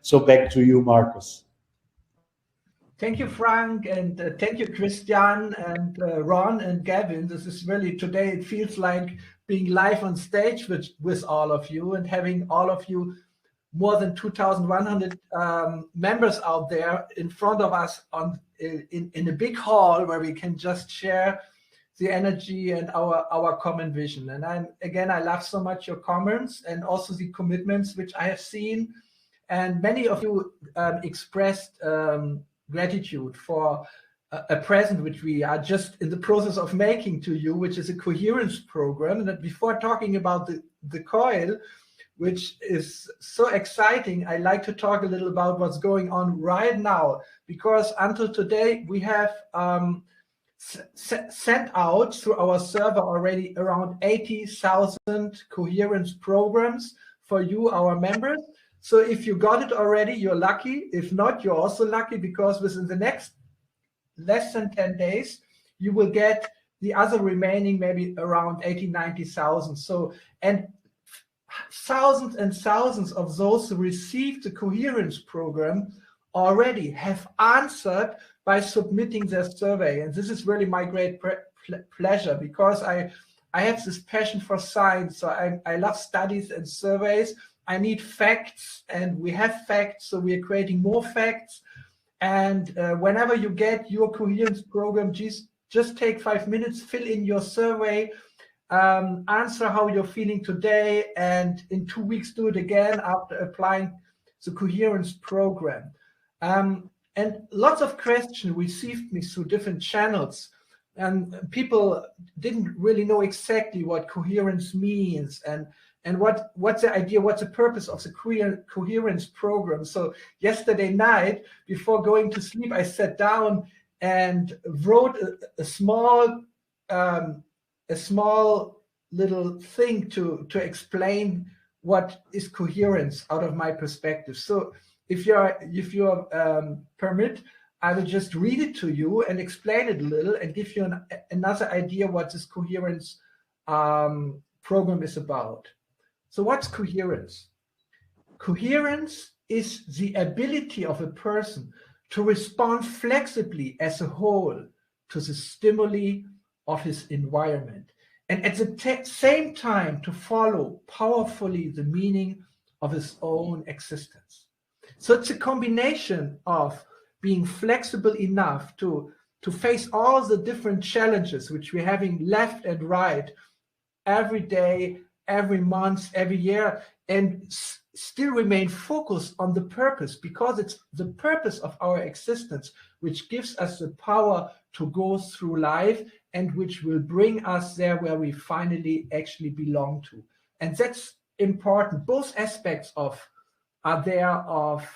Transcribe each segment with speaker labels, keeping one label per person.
Speaker 1: So back to you, Markus.
Speaker 2: Thank you, Frank, and thank you, Christian, and Ron and Gavin. This is really, today it feels like being live on stage with all of you and having all of you, more than 2,100 members out there in front of us in a big hall where we can just share the energy and our common vision. And I love so much your comments and also the commitments which I have seen. And many of you expressed gratitude for a present which we are just in the process of making to you, which is a coherence program. And that before talking about the Coil, which is so exciting, I like to talk a little about what's going on right now, because until today we have sent out through our server already around 80,000 coherence programs for you, our members. So if you got it already, you're lucky. If not, you're also lucky, because within the next less than 10 days, you will get the other remaining maybe around 80, 90,000. So, and thousands and thousands of those who received the coherence program already have answered by submitting their survey. And this is really my great pleasure, because I have this passion for science. So I love studies and surveys. I need facts, and we have facts, so we are creating more facts. And whenever you get your coherence program, just take 5 minutes, fill in your survey, answer how you're feeling today, and in 2 weeks do it again after applying the coherence program. And lots of questions received me through different channels, and people didn't really know exactly what coherence means and what's the idea, what's the purpose of the coherence program. So yesterday night, before going to sleep, I sat down and wrote a small little thing to explain what is coherence out of my perspective. So if you permit, I will just read it to you and explain it a little and give you another idea what this coherence program is about. So what's coherence? Coherence is the ability of a person to respond flexibly as a whole to the stimuli of his environment, and at the same time to follow powerfully the meaning of his own existence. So it's a combination of being flexible enough to face all the different challenges which we're having left and right every day, every month, every year, and still remain focused on the purpose, because it's the purpose of our existence which gives us the power to go through life and which will bring us there where we finally actually belong to. And that's important. Both aspects are there of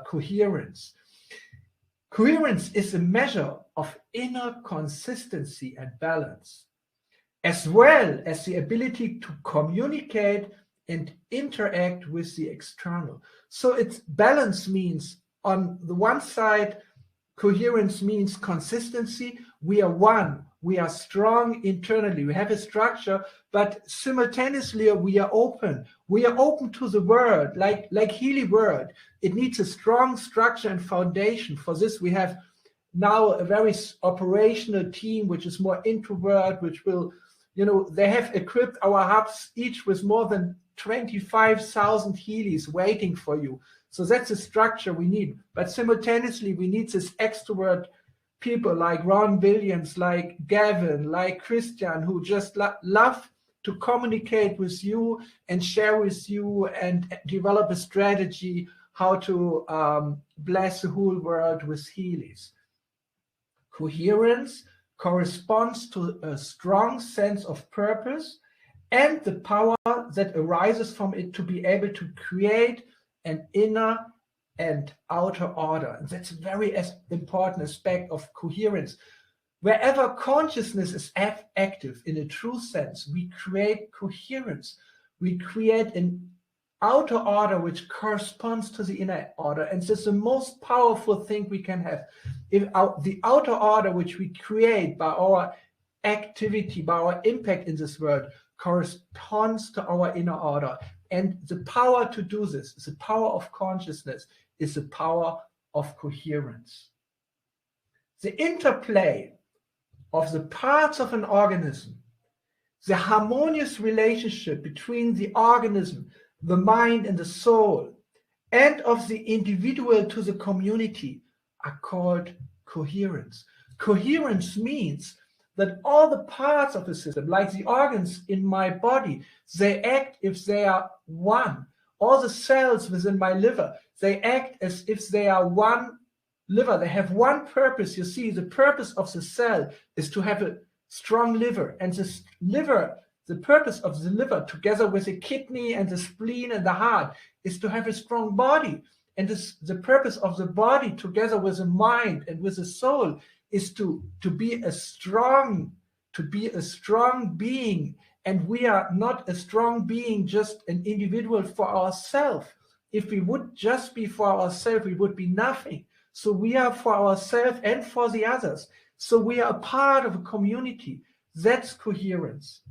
Speaker 2: coherence. Coherence is a measure of inner consistency and balance, as well as the ability to communicate and interact with the external. So it's balance means, on the one side, coherence means consistency. We are one. We are strong internally. We have a structure, but simultaneously we are open. We are open to the world, like Healy word. It needs a strong structure and foundation. For this, we have now a very operational team, which is more introvert, which will, they have equipped our hubs each with more than 25,000 Healys waiting for you. So that's the structure we need. But simultaneously, we need this extrovert people like Ron Williams, like Gavin, like Christian, who just love to communicate with you and share with you and develop a strategy how to bless the whole world with Healys. Coherence corresponds to a strong sense of purpose and the power that arises from it to be able to create an inner and outer order. And that's a very important aspect of coherence. Wherever consciousness is active in a true sense, we create coherence. We create an outer order which corresponds to the inner order. And this is the most powerful thing we can have. If the outer order which we create by our activity, by our impact in this world, corresponds to our inner order. And the power to do this, the power of consciousness, is the power of coherence. The interplay of the parts of an organism, the harmonious relationship between the organism, the mind and the soul, and of the individual to the community are called coherence. Coherence means that all the parts of the system, like the organs in my body, they act if they are one. All the cells within my liver, they act as if they are one liver. They have one purpose. You see, the purpose of the cell is to have a strong liver. And this liver, the purpose of the liver, together with the kidney and the spleen and the heart, is to have a strong body. And the purpose of the body, together with the mind and with the soul, is to be a strong being. And we are not a strong being, just an individual for ourselves. If we would just be for ourselves, we would be nothing. So we are for ourselves and for the others. So we are a part of a community. That's coherence.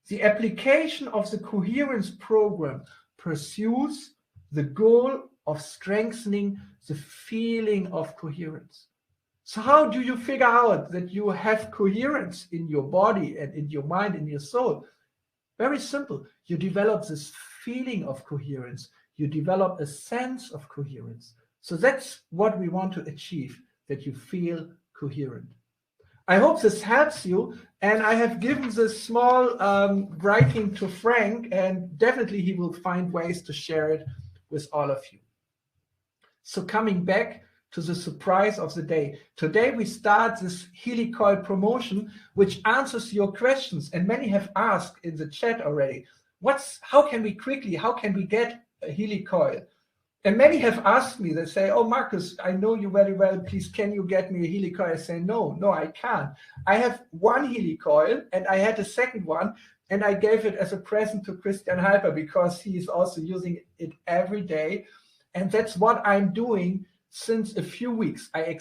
Speaker 2: The application of the coherence program pursues the goal of strengthening the feeling of coherence. So how do you figure out that you have coherence in your body and in your mind and your soul? Very simple. You develop this feeling of coherence. You develop a sense of coherence. So that's what we want to achieve, that you feel coherent. I hope this helps you. And I have given this small writing to Frank, and definitely he will find ways to share it with all of you. So coming back to the surprise of the day. Today we start this Healy Coil promotion, which answers your questions. And many have asked in the chat already, how can we get a Healy Coil? And many have asked me, they say, oh, Marcus, I know you very well. Please, can you get me a Healy Coil? I say, no, I can't. I have one Healy Coil and I had a second one, and I gave it as a present to Christian Hyper because he is also using it every day. And that's what I'm doing since a few weeks. I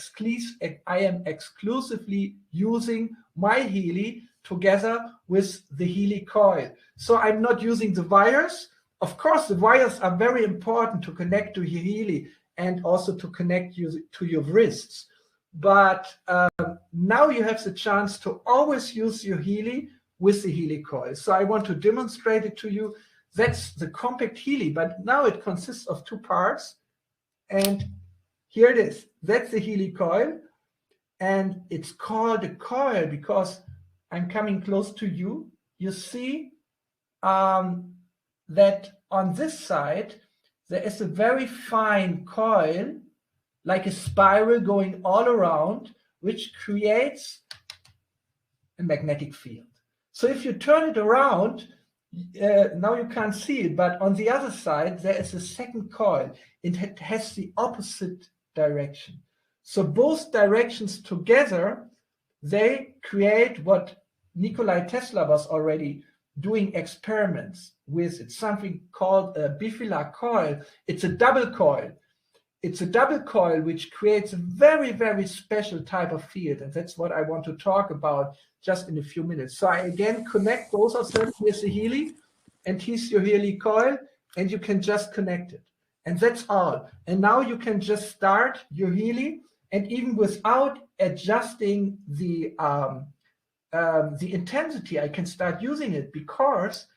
Speaker 2: am exclusively using my Healy together with the Healy Coil. So I'm not using the wires. Of course, the wires are very important to connect to your Healy and also to connect you to your wrists. But now you have the chance to always use your Healy with the Healy Coil. So I want to demonstrate it to you. That's the compact Healy, but now it consists of two parts. And here it is. That's the Healy Coil. And it's called a coil because I'm coming close to you. You see that on this side, there is a very fine coil, like a spiral going all around, which creates a magnetic field. So if you turn it around, now you can't see it, but on the other side, there is a second coil. It has the opposite direction. So both directions together, they create what Nikola Tesla was already doing experiments with. It's something called a bifilar coil. It's a double coil. It's a double coil which creates a very, very special type of field. And that's what I want to talk about just in a few minutes. So I again connect both of them with the Healy, and here's your Healy coil, and you can just connect it. And that's all. And now you can just start your Healy, and even without adjusting the intensity, I can start using it, because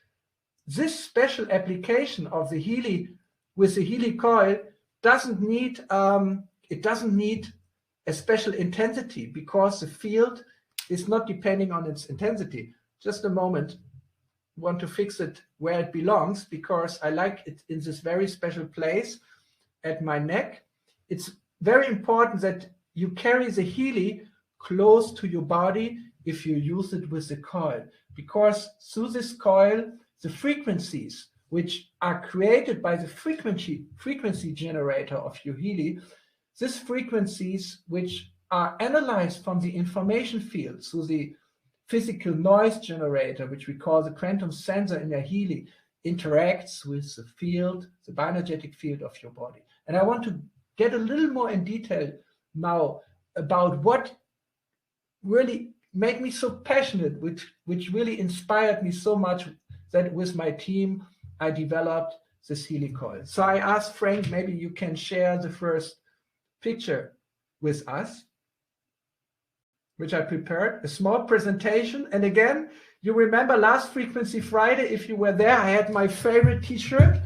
Speaker 2: this special application of the Healy with the Healy coil doesn't need a special intensity, because the field is not depending on its intensity. Just a moment. I want to fix it where it belongs, because I like it in this very special place at my neck. It's very important that you carry the Healy close to your body if you use it with the coil, because through this coil, the frequencies which are created by the frequency generator of your Healy, these frequencies which are analyzed from the information field through the physical noise generator, which we call the quantum sensor in your Healy, interacts with the field, the bioenergetic field of your body. And I want to get a little more in detail now about what really made me so passionate, which really inspired me so much, that with my team, I developed this Healy coil. So I asked Frank, maybe you can share the first picture with us, which I prepared, a small presentation. And again, you remember last Frequency Friday, if you were there, I had my favorite t-shirt.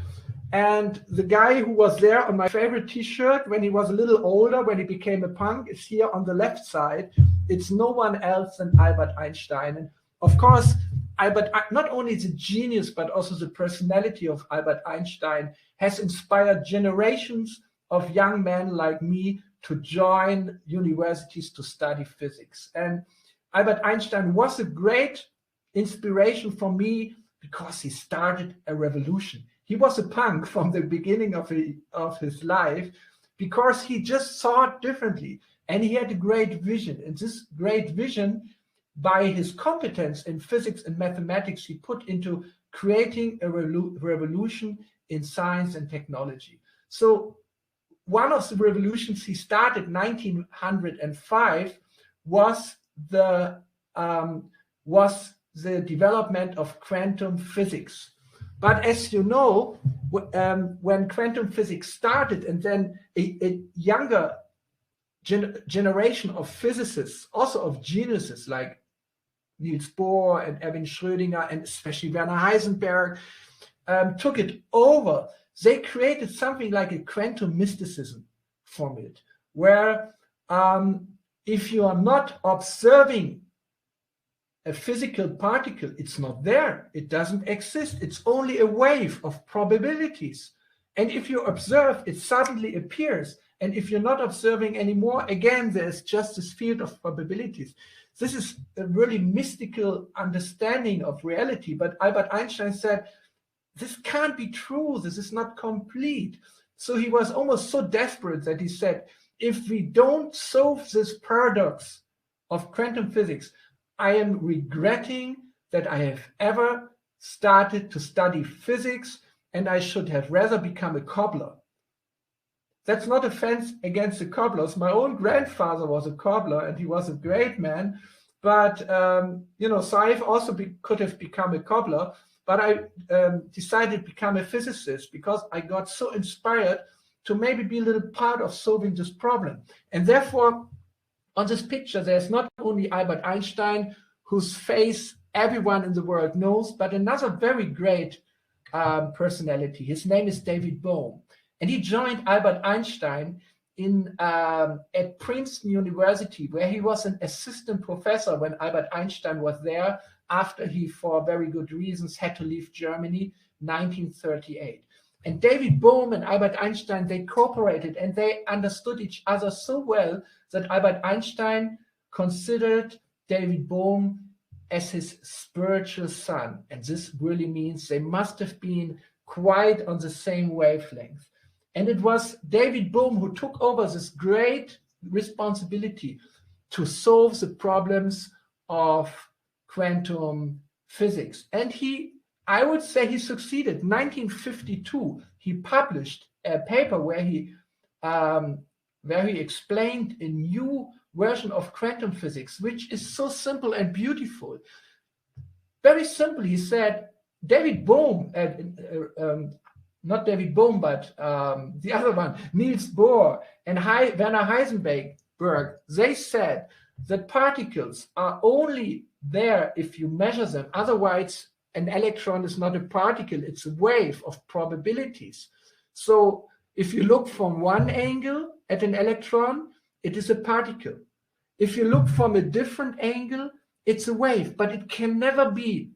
Speaker 2: And the guy who was there on my favorite t-shirt when he was a little older, when he became a punk, is here on the left side. It's no one else than Albert Einstein. And of course, Albert, not only the genius, but also the personality of Albert Einstein has inspired generations of young men like me to join universities to study physics. And Albert Einstein was a great inspiration for me because he started a revolution. He was a punk from the beginning of his life because he just saw it differently. And he had a great vision. And this great vision, by his competence in physics and mathematics, he put into creating a revolution in science and technology. So one of the revolutions he started in 1905 was the development of quantum physics. But as you know, when quantum physics started, and then a younger generation of physicists, also of geniuses like Niels Bohr and Erwin Schrödinger and especially Werner Heisenberg, took it over, they created something like a quantum mysticism from it, where if you are not observing a physical particle, it's not there, it doesn't exist, it's only a wave of probabilities. And if you observe, it suddenly appears. And if you're not observing anymore, again, there's just this field of probabilities. This is a really mystical understanding of reality. But Albert Einstein said, this can't be true, this is not complete. So he was almost so desperate that he said, if we don't solve this paradox of quantum physics, I am regretting that I have ever started to study physics, and I should have rather become a cobbler. That's not offense against the cobblers. My own grandfather was a cobbler, and he was a great man. But, so I also could have become a cobbler, but I decided to become a physicist because I got so inspired to maybe be a little part of solving this problem. And therefore, on this picture, there's not only Albert Einstein, whose face everyone in the world knows, but another very great personality. His name is David Bohm. And he joined Albert Einstein at Princeton University, where he was an assistant professor when Albert Einstein was there, after he, for very good reasons, had to leave Germany in 1938. And David Bohm and Albert Einstein, they cooperated and they understood each other so well that Albert Einstein considered David Bohm as his spiritual son. And this really means they must have been quite on the same wavelength. And it was David Bohm who took over this great responsibility to solve the problems of quantum physics. And I would say he succeeded. In 1952, he published a paper where he explained a new version of quantum physics, which is so simple and beautiful. Very simple, he said, David Bohm, not David Bohm, but the other one, Niels Bohr and Werner Heisenberg, they said that particles are only there if you measure them. Otherwise, an electron is not a particle, it's a wave of probabilities. So if you look from one angle at an electron, it is a particle. If you look from a different angle, it's a wave, but it can never be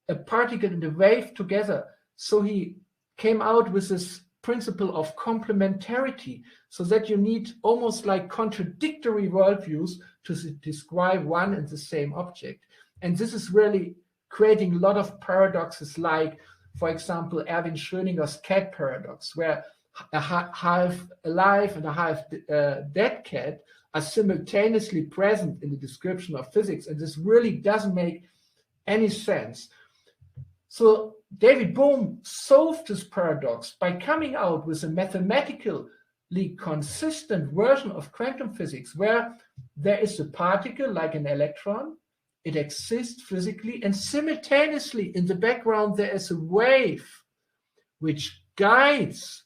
Speaker 2: a particle and a wave together. So he came out with this principle of complementarity, so that you need almost like contradictory worldviews to describe one and the same object. And this is really creating a lot of paradoxes, like, for example, Erwin Schrödinger's cat paradox, where a half alive and a half dead cat are simultaneously present in the description of physics. And this really doesn't make any sense. So David Bohm solved this paradox by coming out with a mathematically consistent version of quantum physics, where there is a particle like an electron, it exists physically, and simultaneously in the background there is a wave which guides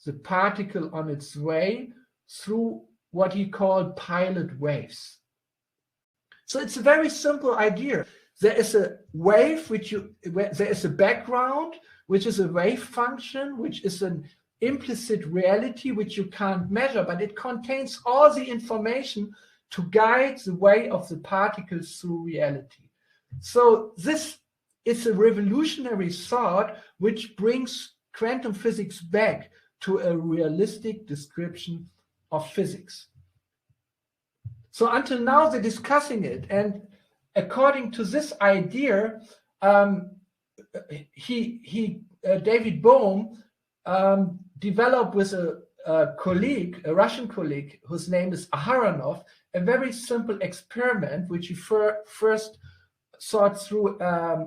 Speaker 2: the particle on its way through what he called pilot waves. So it's a very simple idea. There is a wave there is a background, which is a wave function, which is an implicit reality which you can't measure, but it contains all the information to guide the way of the particles through reality. So this is a revolutionary thought which brings quantum physics back to a realistic description of physics. So until now they're discussing it, and according to this idea, David Bohm developed with a colleague, a Russian colleague, whose name is Aharonov, a very simple experiment which he first thought through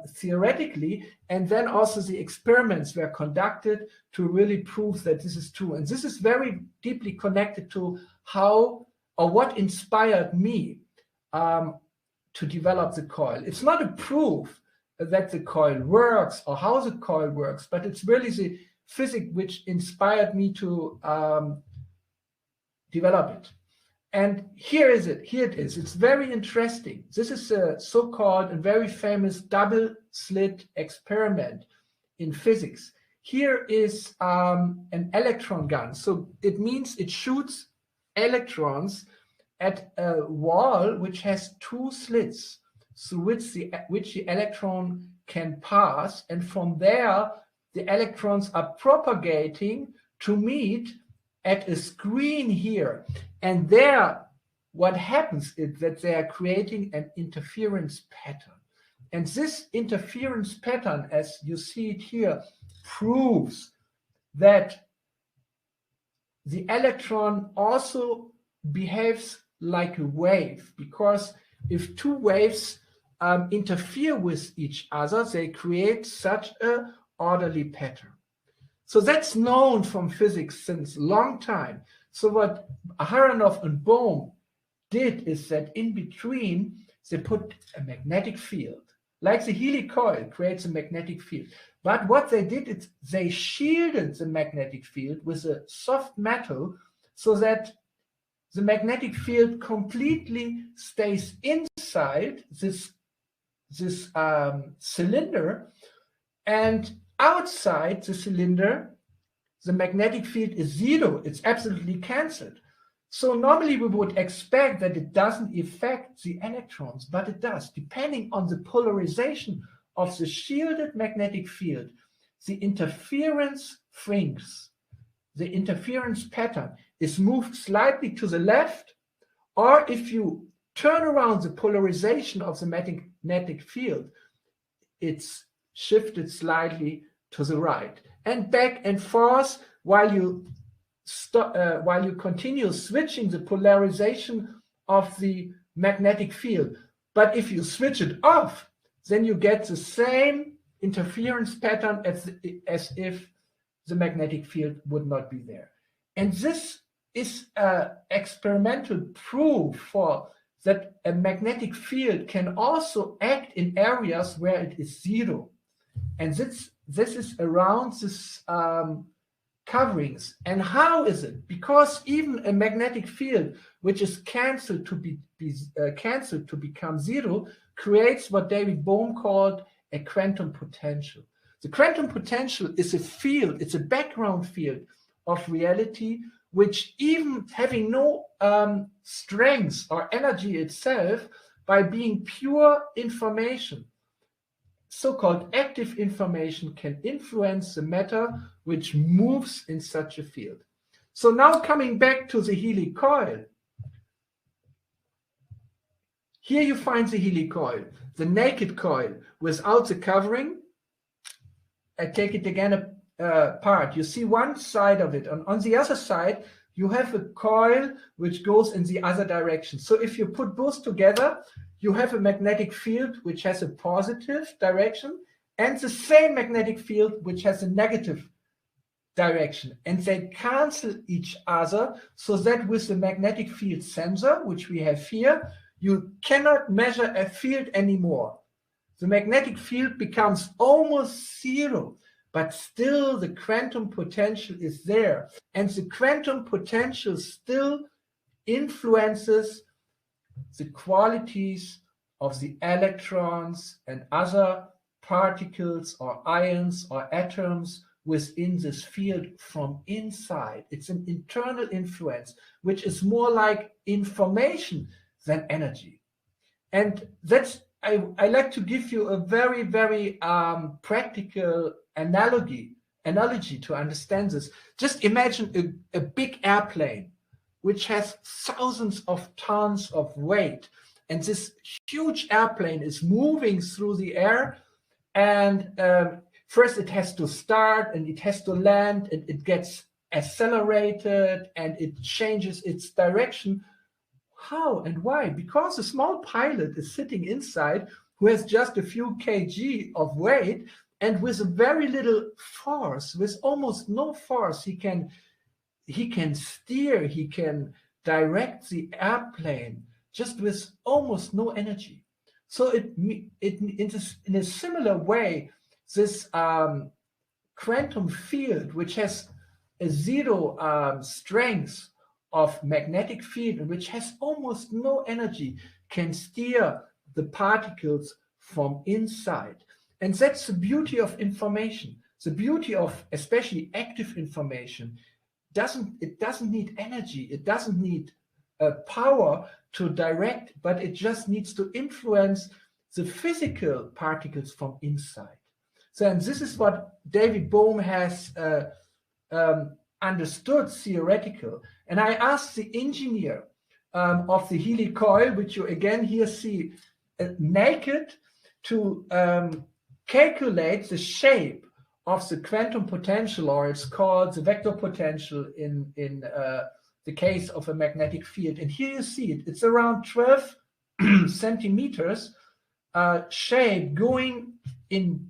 Speaker 2: theoretically, and then also the experiments were conducted to really prove that this is true. And this is very deeply connected to how or what inspired me to develop the coil. It's not a proof that the coil works or how the coil works, but it's really the physics which inspired me to develop it. And here it is. It's very interesting. This is a so-called and very famous double slit experiment in physics. Here is an electron gun. So it means it shoots electrons at a wall which has two slits through which the electron can pass. And from there, the electrons are propagating to meet at a screen here. And there, what happens is that they are creating an interference pattern. And this interference pattern, as you see it here, proves that the electron also behaves like a wave, because if two waves interfere with each other, they create such an orderly pattern. So that's known from physics since a long time. So what Aharonov and Bohm did is that in between, they put a magnetic field. Like the Healy coil creates a magnetic field. But what they did is they shielded the magnetic field with a soft metal so that the magnetic field completely stays inside this cylinder, and outside the cylinder, the magnetic field is zero. It's absolutely cancelled. So normally we would expect that it doesn't affect the electrons, but it does. Depending on the polarization of the shielded magnetic field, the interference shrinks. The interference pattern is moved slightly to the left, or if you turn around the polarization of the magnetic field, it's shifted slightly to the right, and back and forth while you continue switching the polarization of the magnetic field. But if you switch it off, then you get the same interference pattern as if the magnetic field would not be there. And this is experimental proof for that a magnetic field can also act in areas where it is zero. And this is around this coverings. And how is it? Because even a magnetic field which is cancelled to become zero creates what David Bohm called a quantum potential. The quantum potential is a field, it's a background field of reality, which even having no strength or energy itself, by being pure information, so-called active information, can influence the matter which moves in such a field. So now coming back to the Healy coil. Here you find the Healy coil, the naked coil without the covering. I take it again apart. You see one side of it. On the other side, you have a coil which goes in the other direction. So if you put both together, you have a magnetic field which has a positive direction and the same magnetic field which has a negative direction. And they cancel each other so that with the magnetic field sensor, which we have here, you cannot measure a field anymore. The magnetic field becomes almost zero. but still the quantum potential is there. And the quantum potential still influences the qualities of the electrons and other particles or ions or atoms within this field from inside. It's an internal influence, which is more like information than energy. And that's, I like to give you a very, very practical analogy to understand this. Just imagine a big airplane which has thousands of tons of weight, and this huge airplane is moving through the air, and first it has to start and it has to land, and it gets accelerated and it changes its direction. How and why? Because a small pilot is sitting inside who has just a few kg of weight, and with a very little force, with almost no force, he can steer, he can direct the airplane just with almost no energy. So in a similar way, this quantum field, which has a zero strength of magnetic field and which has almost no energy, can steer the particles from inside. And that's the beauty of information. The beauty of especially active information. It doesn't need energy. It doesn't need power to direct, but it just needs to influence the physical particles from inside. So, and this is what David Bohm has understood theoretical. And I asked the engineer of the Healy coil, which you again here see naked, to calculate the shape of the quantum potential, or it's called the vector potential in the case of a magnetic field. And here you see it. It's around 12 centimeters shape going in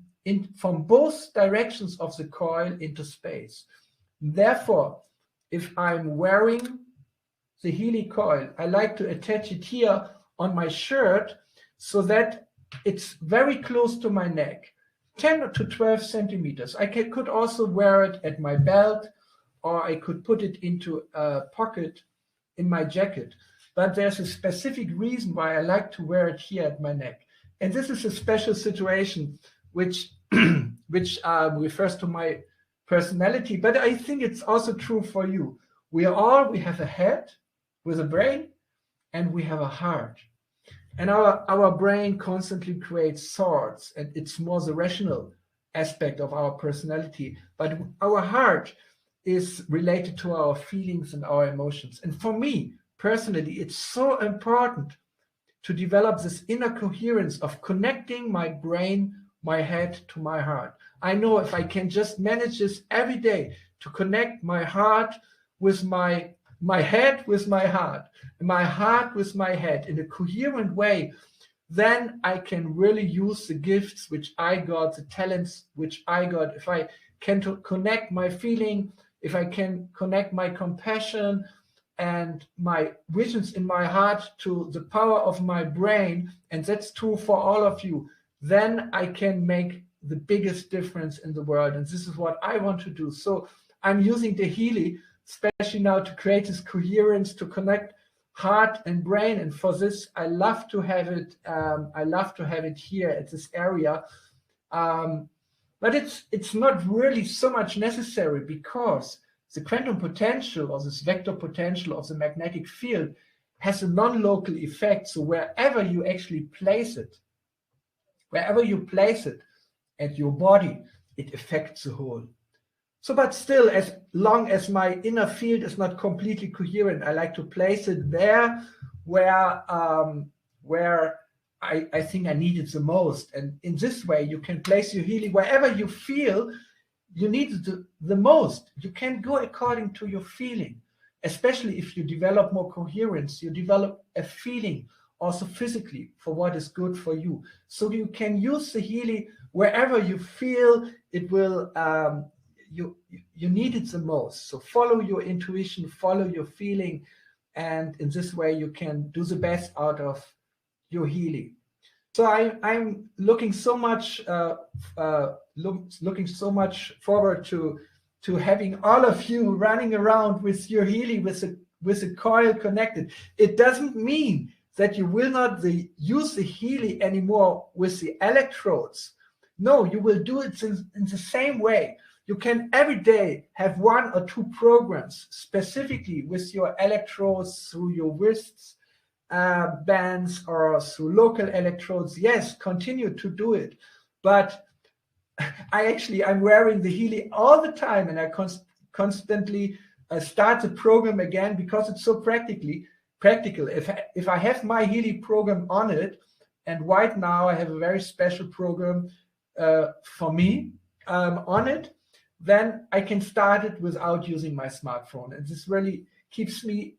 Speaker 2: from both directions of the coil into space. Therefore, if I'm wearing the Healy coil, I like to attach it here on my shirt so that it's very close to my neck, 10 to 12 centimeters. I could also wear it at my belt, or I could put it into a pocket in my jacket. But there's a specific reason why I like to wear it here at my neck. And this is a special situation which refers to my personality, but I think it's also true for you. We have a head with a brain, and we have a heart. And our brain constantly creates thoughts, and it's more the rational aspect of our personality. But our heart is related to our feelings and our emotions. And for me, personally, it's so important to develop this inner coherence of connecting my brain, my head to my heart. I know if I can just manage this every day to connect my heart with my head with my heart, and my heart with my head in a coherent way, then I can really use the gifts which I got, the talents which I got. If I can connect my feeling, if I can connect my compassion and my visions in my heart to the power of my brain, and that's true for all of you, then I can make the biggest difference in the world. And this is what I want to do. So I'm using the Healy, especially now, to create this coherence, to connect heart and brain. And for this, I love to have it. I love to have it here at this area. But it's not really so much necessary, because the quantum potential, or this vector potential of the magnetic field, has a non-local effect. So wherever you actually place it, at your body, it affects the whole. So, but still, as long as my inner field is not completely coherent, I like to place it there where I think I need it the most. And in this way, you can place your Healy wherever you feel you need it the most. You can go according to your feeling, especially if you develop more coherence. You develop a feeling also physically for what is good for you. So you can use the Healy wherever you feel it will, you need it the most. So follow your intuition, follow your feeling, and in this way you can do the best out of your Healy. So I'm looking so much looking so much forward to having all of you running around with your Healy with a coil connected. It doesn't mean that you will not use the Healy anymore with the electrodes. No, you will do it in the same way. You can every day have 1 or 2 programs specifically with your electrodes through your wrists, bands, or through local electrodes. Yes, continue to do it. But I'm wearing the Healy all the time, and I constantly start the program again because it's so practical. If I have my Healy program on it, and right now I have a very special program for me on it, then I can start it without using my smartphone. And this really keeps me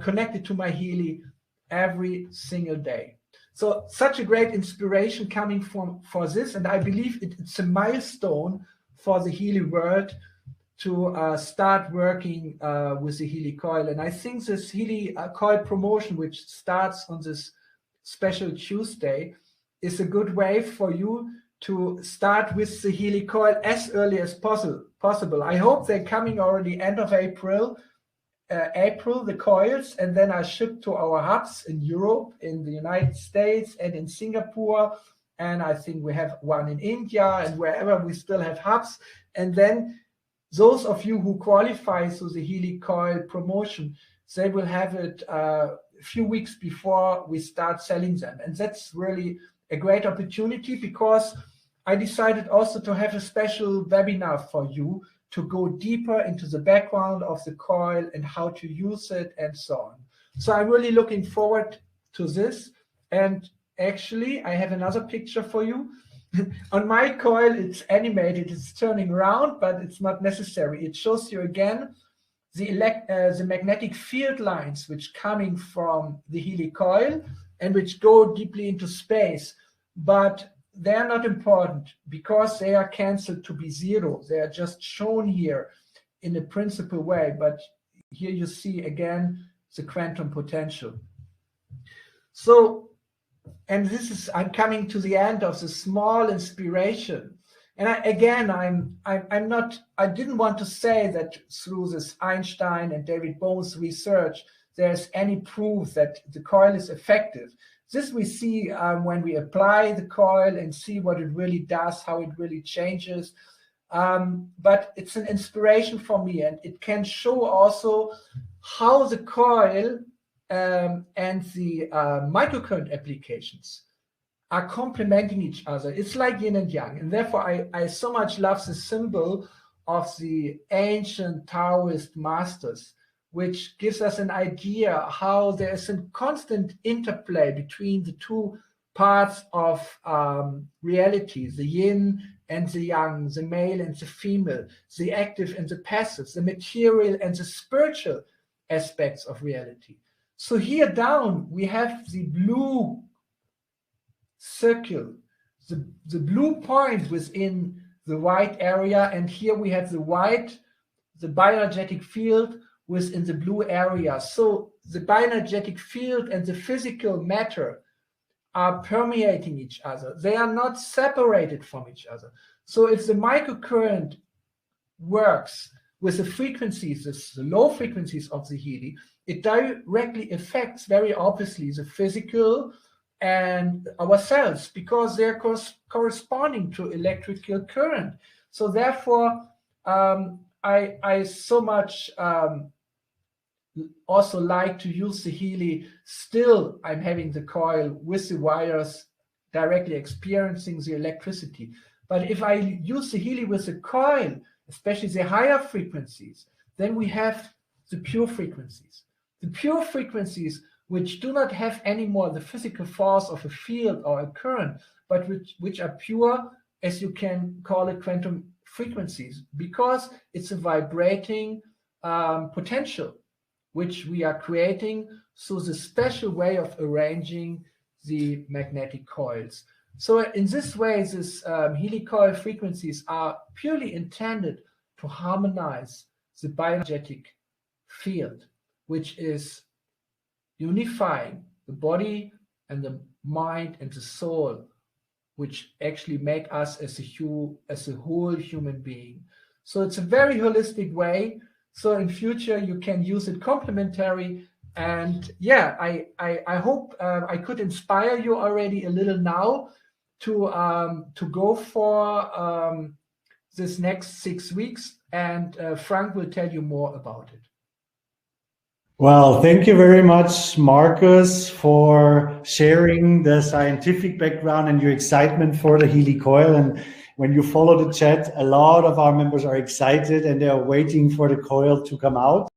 Speaker 2: connected to my Healy every single day. So such a great inspiration coming for this, and I believe it's a milestone for the Healy world to start working with the Healy coil. And I think this Healy coil promotion, which starts on this special Tuesday, is a good way for you to start with the Healy coil as early as possible. I hope they're coming already end of April, the coils, and then are shipped to our hubs in Europe, in the United States, and in Singapore. And I think we have one in India, and wherever we still have hubs. And then those of you who qualify through the Healy coil promotion, they will have it a few weeks before we start selling them. And that's really a great opportunity, because I decided also to have a special webinar for you to go deeper into the background of the coil and how to use it and so on. So I'm really looking forward to this. And actually, I have another picture for you. On my coil, it's animated, it's turning around, but it's not necessary. It shows you again the magnetic field lines which coming from the Healy coil and which go deeply into space. But they're not important because they are cancelled to be zero. They are just shown here in a principal way. But here you see again the quantum potential. So, and this is, I'm coming to the end of the small inspiration. And I didn't want to say that through this Einstein and David Bohm's research, there's any proof that the coil is effective. This we see when we apply the coil and see what it really does, how it really changes. But it's an inspiration for me, and it can show also how the coil and the microcurrent applications are complementing each other. It's like yin and yang, and therefore I so much love the symbol of the ancient Taoist masters, which gives us an idea how there is a constant interplay between the two parts of reality, the yin and the yang, the male and the female, the active and the passive, the material and the spiritual aspects of reality. So here down, we have the blue circle, the blue point within the white area, and here we have the white, the bioenergetic field within the blue area. So the bioenergetic field and the physical matter are permeating each other. They are not separated from each other. So if the microcurrent works with the frequencies, the low frequencies of the Healy, it directly affects very obviously the physical and our cells, because they're corresponding to electrical current. So therefore, I so much also like to use the Healy. Still, I'm having the coil with the wires directly experiencing the electricity. But if I use the Healy with the coil, especially the higher frequencies, then we have the pure frequencies. The pure frequencies which do not have anymore the physical force of a field or a current, but which are pure, as you can call it, quantum frequencies, because it's a vibrating potential which we are creating through the special way of arranging the magnetic coils. So in this way, this Healy coil frequencies are purely intended to harmonize the bioenergetic field, which is unifying the body and the mind, and the soul, which actually make us as a whole human being. So it's a very holistic way. So in future you can use it complementary. And yeah, I hope I could inspire you already a little now to go for this next 6 weeks. And Frank will tell you more about it.
Speaker 1: Well, thank you very much, Marcus, for sharing the scientific background and your excitement for the Healy coil. And when you follow the chat, a lot of our members are excited and they are waiting for the coil to come out.